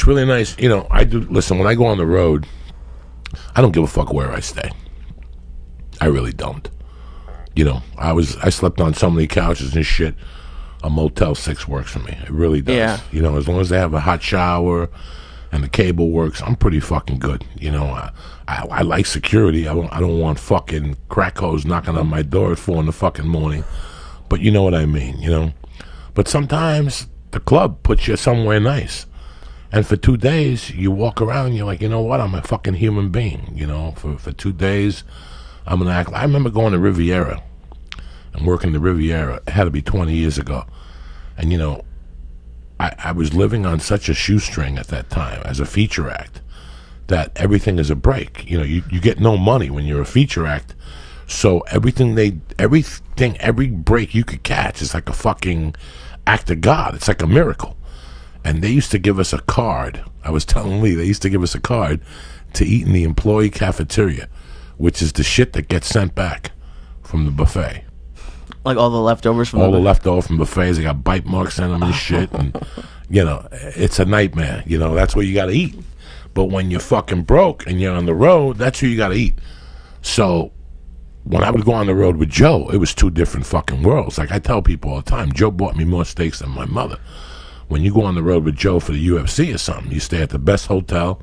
it's really nice. You know, I do, listen, when I go on the road, I don't give a fuck where I stay. I really don't. You know, I slept on so many couches and shit. A Motel 6 works for me. It really does. Yeah. You know, as long as they have a hot shower and the cable works, I'm pretty fucking good. You know, I like security. I don't want fucking crack hoes knocking on my door at 4 in the fucking morning. But you know what I mean, you know. But sometimes the club puts you somewhere nice. And for 2 days, you walk around and you're like, you know what, I'm a fucking human being. You know, for 2 days, I'm going to act. I remember going to Riviera and working the Riviera. It had to be 20 years ago. And, you know, I was living on such a shoestring at that time as a feature act that everything is a break. You know, you get no money when you're a feature act. So every break you could catch is like a fucking act of God. It's like a miracle. And they used to give us a card. I was telling Lee, they used to give us a card to eat in the employee cafeteria, which is the shit that gets sent back from the buffet. Like all the leftovers from all the leftover from buffets. They got bite marks on them and shit. And, you know, it's a nightmare. You know, that's where you got to eat. But when you're fucking broke and you're on the road, that's where you got to eat. So when I would go on the road with Joe, it was 2 different fucking worlds. Like I tell people all the time, Joe bought me more steaks than my mother. When you go on the road with Joe for the UFC or something, you stay at the best hotel,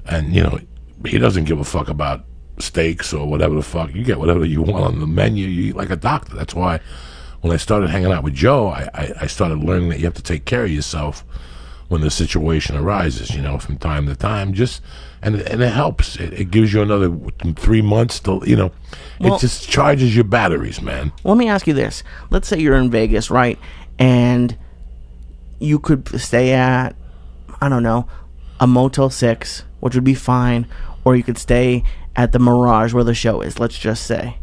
and, you know, he doesn't give a fuck about steaks or whatever the fuck. You get whatever you want on the menu. You eat like a doctor. That's why when I started hanging out with Joe, I started learning that you have to take care of yourself when the situation arises, you know, from time to time. And it helps. It gives you another 3 months to, you know, it just charges your batteries, man. Let me ask you this. Let's say you're in Vegas, right? And you could stay at, I don't know, a Motel 6, which would be fine, or you could stay at the Mirage where the show is, let's just say.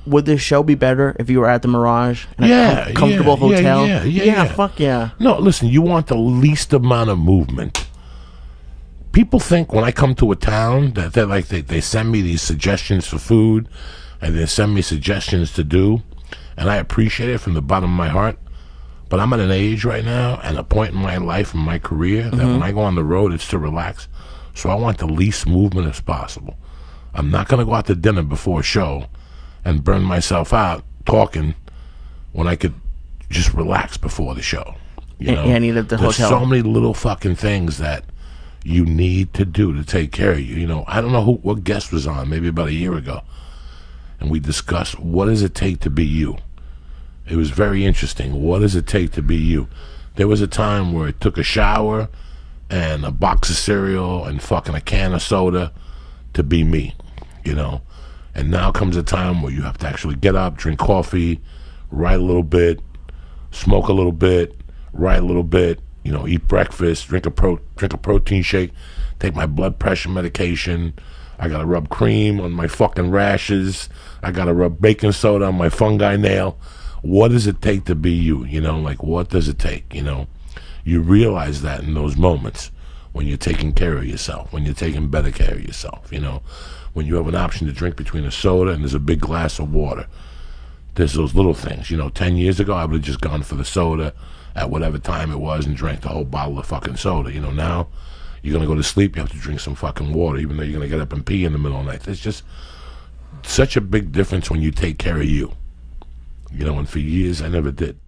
Would the show be better if you were at the Mirage in a comfortable hotel? Yeah, fuck yeah. No, listen, you want the least amount of movement. People think when I come to a town that they're like, they send me these suggestions for food, and they send me suggestions to do, and I appreciate it from the bottom of my heart. But I'm at an age right now and a point in my life and my career that when I go on the road, it's to relax. So I want the least movement as possible. I'm not going to go out to dinner before a show and burn myself out talking when I could just relax before the show. You know? Yeah, I need at the There's hotel. so many little fucking things that you need to do to take care of you. You know, I don't know what guest was on, maybe about a year ago, and we discussed what does it take to be you. It was very interesting. What does it take to be you? There was a time where it took a shower and a box of cereal and fucking a can of soda to be me, you know? And now comes a time where you have to actually get up, drink coffee, write a little bit, smoke a little bit, write a little bit, you know, eat breakfast, drink a protein shake, take my blood pressure medication. I gotta rub cream on my fucking rashes. I gotta rub baking soda on my fungi nail. What does it take to be you? You know, like, what does it take? You know, you realize that in those moments when you're taking care of yourself, when you're taking better care of yourself, you know, when you have an option to drink between a soda and there's a big glass of water. There's those little things. You know, 10 years ago, I would have just gone for the soda at whatever time it was and drank the whole bottle of fucking soda. You know, now you're going to go to sleep, you have to drink some fucking water, even though you're going to get up and pee in the middle of the night. There's just such a big difference when you take care of you. You know, and for years I never did.